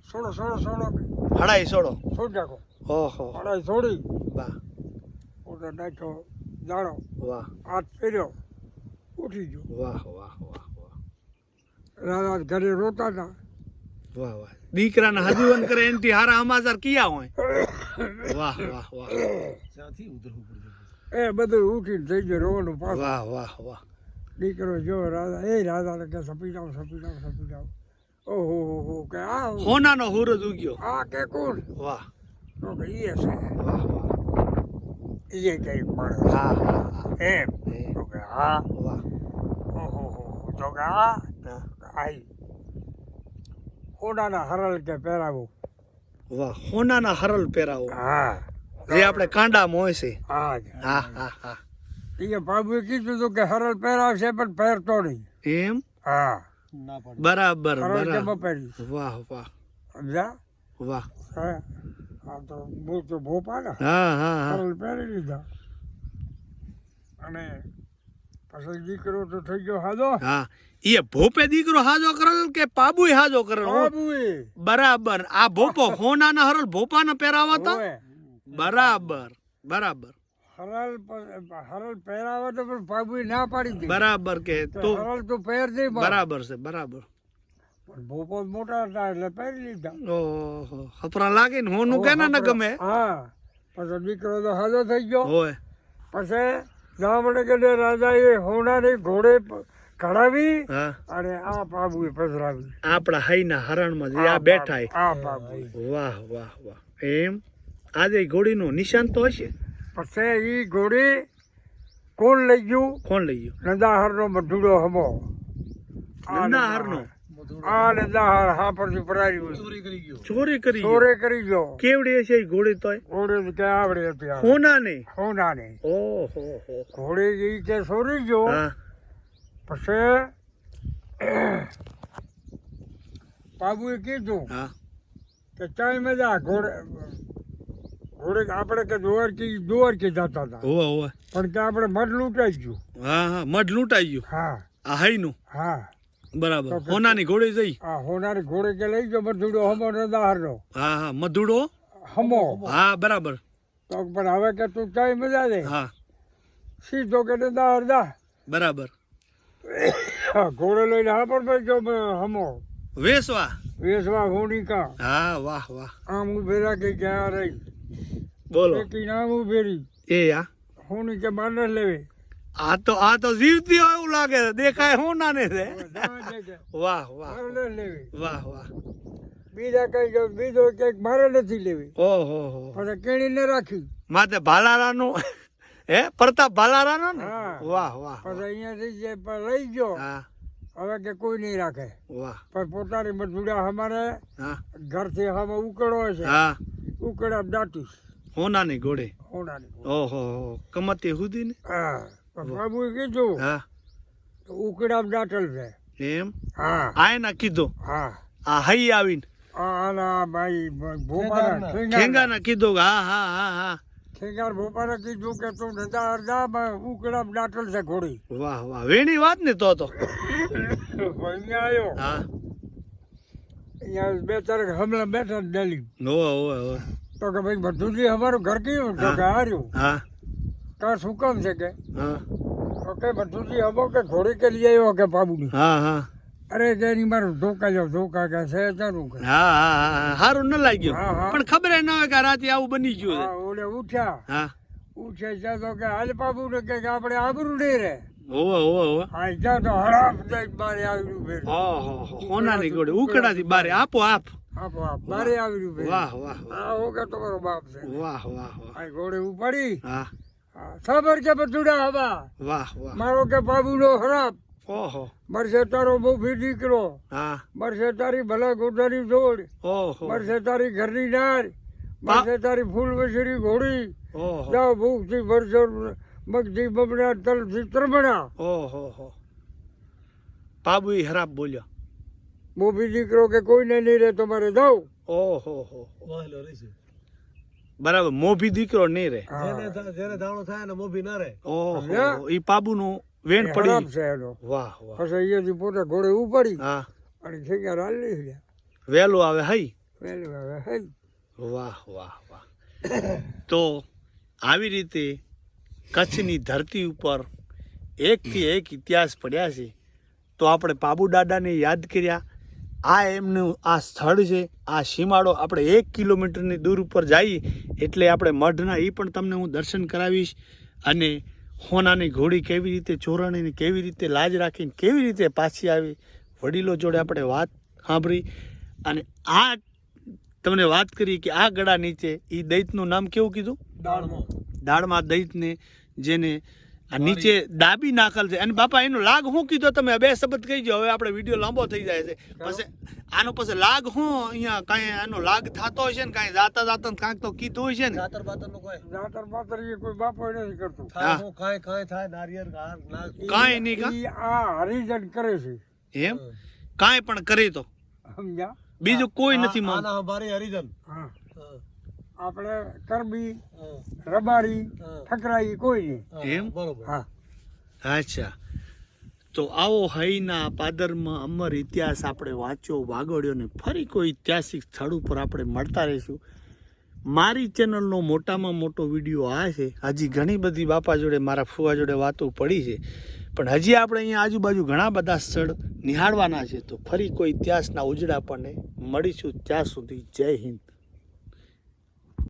સોડો સોડો સોડો હડાઈ છોડો છોડ નાખો. ઓહો હળાઈ છોડી વાહ પોતે નાખ્યો દાડો વાહ હાથ ફેર્યો ઉઠી ગયો. વાહ વાહ વાહ વાહ રાજા ઘરે રોતા હતા. વાહ વાહ દીકરાને હજીવન કરે એનથી હારા સમાચાર કિયા હોય વાહ વાહ વાહ ત્યાંથી ઉતરવું પડશે. એ બધું ઉઠીને થઈ ગયું રોવાનું પાછું. વાહ વાહ વાહ દીકરો જો રાજા એ રાજાને કે સપી જાઓ સપી જાઓ. ઓહો હો કે આ હોનાનો હુરજ ઉગ્યો આ કે કોણ? વાહ તો કે ઈ છે વાહ વાહ ઈ કઈ માણસ હા હા હા એમ. એ, તો કે હા. વાહ ઓહો તો કે આ હા, આઈ હોનાના હરલ કે પહેરાવું. વાહ હોનાના હરલ પહેરાવો હા જે આપણે કાંડામાં હોય છે હા હા હા હા એ બાબુએ કીધું હતું કે હરલ પહેરાવશે પણ પહેરતો નહીં. એમ હા ના પાડે. બરાબર હરલ કે બરાબર પહેરી વાહ વાહ સમજ્યા? વાહ હા આ તો બહુ તો ભોપા ને હા હા હા હરલ પહેરી લીધા. અને પછી દીકરો તો થઈ ગયો હાજો. હા એ ભોપે દીકરો હાજો કરેલ કે પાબુય હાજો કરેલ બાબુએ બરાબર આ ભોપો હોનાના હરલ ભોપાને પહેરાવા હતા હોવે. બરાબર બરાબર હરલ પહેરાવે તો પણ બાબુએ ના પાડી દીધી. બરાબર કે કે તો હરલ તો પહેર દે બા. બરાબર છે બરાબર પણ ભોપો મોટા હતા એટલે પહેરી લીધા. ઓહો હપરા લાગે ને હોનું કે ના ગમે હા પછી દીકરો તો હાજો થઈ ગયો. હોય પછી જામનગરના રાજાએ હોનાની ઘોડે કઢાવી હા અને આ બાબુએ પધરાવી. આપણા હૈના હરણમાં જે આ બેઠા હે. આ બાબુ વાહ વાહ વાહ એમ આજે ઘોડીનું નિશાન તો હશે પછી ઈ ઘોડી કોણ લઈ ગયું? કોણ લઈ ગયું નંદાહરનો મધુડો હમો. નંદાહરનો આ નંદાહર હા પરથી ભરાયું. ચોરી કરી ગયો. ચોરી કરી ગયો ચોરે કરી ગયો. કેવડી હશે એ ઘોડી તોય ઘોડે કે આવડે હતી આ. હોના ને હોનાને ઓહો હો ઘોડે ઈ કે ચોરી ગયો. હા પછી બાબુએ કીધું હા કે ચાય મજા ઘોડે આપણે કે દ્વારકી જતા હતા હોવે હોવે પણ કે આપણે મઢ લૂંટાઈ ગયું. હા હા મઢ લૂંટાઈ ગયું હા આ હૈનું હા બરાબર તો કે- હોનાની ઘોડી જઈ આ હોનારી ઘોડે કે લઈ ગયો મધુડો હમો નંદાહરનો હા હા મધુડો હમો. હા બરાબર તો પણ હવે કે તું ચાય મજા દે હા સીધો કે નંદાહર જા. બરાબર ઘોડે લઈને હા પણ ગયો હમો વેસવા વેસવા હોનિકા હા વાહ વાહ આમ ઉભેરા કે ક્યાં રહી બોલો એકી નામ ઉભેરી એ આ હોની કે માનસ લેવે આ તો જીવતી હોય એવું લાગે છે દેખાય હું નાને છે જવા દે કે વાહ વાહ માનસ લેવે વાહ વાહ બીજા કઈ જો બીજો ક્યાંક મારે નથી લેવી ઓહો હો પછી કેણીને રાખી માથે ભાલારાનું હે પ્રતાપ ભાલારાનો ને હા. વાહ વાહ પછી અહીંયાથી જે લઈ ગયો હા હવે કે કોઈ નહીં રાખે વાહ પણ પોતાની મજૂડા અમારે હા ઘરથી હવે ઉકળો છે હા ઉકળા દાટી હોનાની ઘોડે હોનાની ઓહો હો કમતી સુધી ને હા પણ બાબુએ કીધું હા ઉકળા દાટલ છે એમ હા આય ના કીધું હા આ હઈ આવીને આના ભાઈ ભોપાના ખેંગાના કીધું કે હા હા હા હા ખેંગાર ભોપાને કીધું કે તું નતા અડધા ઉકળા દાટલ છે ઘોડી વાહ વાહ વેણી વાત ને તો અહીંયા આવ્યો હા અહીંયા બે ચાર હમણાં બેઠા ડેલી હોવે હોવે હોવે તો કે ભાઈ બધુંજી અમારું ઘર કેવું તો કે હાર્યું હા કા શું કામ છે કે હા તો કે બધુંજી હમો કે ઘોડી કે લઈ આવ્યો કે બાબુની હા હા અરે કે એની મારું ધોકા જાવ ધોકા કે છે તારું કે હા હા હા સારું ન લાગ્યું હા, હા. પણ ખબર ન હોય કે રાતે આવું બની ગયું હા ઓલે ઉઠ્યા છે હા ઉઠ્યા તો કે હાલ બાબુ ને કે આપણે આબરું નહીં રે હોવે હોવે હોવે હા ત્યાં તો હરામ દઈ બારે આવ્યું ફેર ઓહો હોનાની ઘોડે ઉકડાથી બારે આપો આપ આપો આપ બારે આવ્યું ફેર વાહ વાહ હા હો કે તમારો બાપ છે વાહ વાહ વાહ આ ઘોડે ઉપાડી હા હા, ખબર કે બધુડા હવા વાહ વાહ મારો કે બાબુનો હરાપ ઓહો મરશે તારો મોભી દીકરો હા મરશે તારી ભલા ગોડાની જોડ ઓહો મરશે તારી ઘરની નાર મરશે તારી ફૂલ વસેરી ઘોડી ઓહો જાઓ ભૂખથી ભરશો મગથી બબડા તલથી ત્રમણા ઓહો હો બાબુ ખરાબ બોલ્યો મોભી દીકરો કે કોઈને નહીં રહે તમારે જાઓ ઓહો હો વાહેલો રહેશે બરાબર મોભી દીકરો નહીં રે જેને દાણો થાય ને મોભી ના રહે ઓહો ઈ બાબુનું વેણ હરાપ પડી છે એનો વાહ વાહ પછી અહીંયાથી પોતે ઘોડે ઉપાડી હા અને ખેગાર હાલ લઈ ગયા વહેલું આવે હઈ વહેલું હવે હે વાહ વાહ વાહ તો આવી રીતે કચ્છની ધરતી ઉપર એકથી એક ઇતિહાસ પડ્યા છે તો આપણે પાબુ દાદાને યાદ કર્યા આ એમનું આ સ્થળ છે આ સીમાડો આપણે 1 કિલોમીટરની દૂર ઉપર જઈએ એટલે આપણે મઢના એ પણ તમને હું દર્શન કરાવીશ અને હોનાની ઘોડી કેવી રીતે ચોરાણીને કેવી રીતે લાજ રાખીને કેવી રીતે પાછી આવી વડીલો જોડે આપણે વાત સાંભળી અને આ તમને વાત કરી કે આ ગળા નીચે એ દૈતનું નામ કેવું કીધું દાળમાં દૈતને જેને આ નીચે દાબી નાખેલ છે અને બાપા એનો લાગ શું કીધો તમે બે શબ્દ કહી દો હવે આપણે વિડીયો લાંબો થઈ જાય છે પછી આનો પછી લાગ શું અહીંયા કાંઈ આનો લાગ થતો હોય છે ને કાંઈ જાતા જાતા કાંઈક તો કીધું હોય છે ને જાતર બાતર નું કોઈ જાતર પાતર એ કોઈ બાપો નથી કરતો થાય હું કાંઈ થાય નારિયેળ નાગ કાંઈ નહીં કા ઈ આ હરિજન કરે છે એમ કાંઈ પણ કરી તો સમજ્યા બીજું કોઈ નથી માનતું આના હમારી હરિજન હા આપણે કરબી રબારી ઠકરાઈ કોઈ નહીં એમ બરોબર હા અચ્છા તો આવો હઈના પાદરમાં અમર ઇતિહાસ આપણે વાંચ્યો વાગોડ્યો ને ફરી કોઈ ઐતિહાસિક સ્થળ ઉપર આપણે મળતા રહીશું મારી ચેનલનો મોટામાં મોટો વિડીયો આ છે હજી ઘણી બધી બાપા જોડે મારા ફુવા જોડે વાતો પડી છે પણ હજી આપણે અહીંયા આજુબાજુ ઘણા બધા સ્થળ નિહાળવાના છે તો ફરી કોઈ ઇતિહાસના ઉજળા આપણને મળીશું ત્યાં સુધી જય હિન્દ.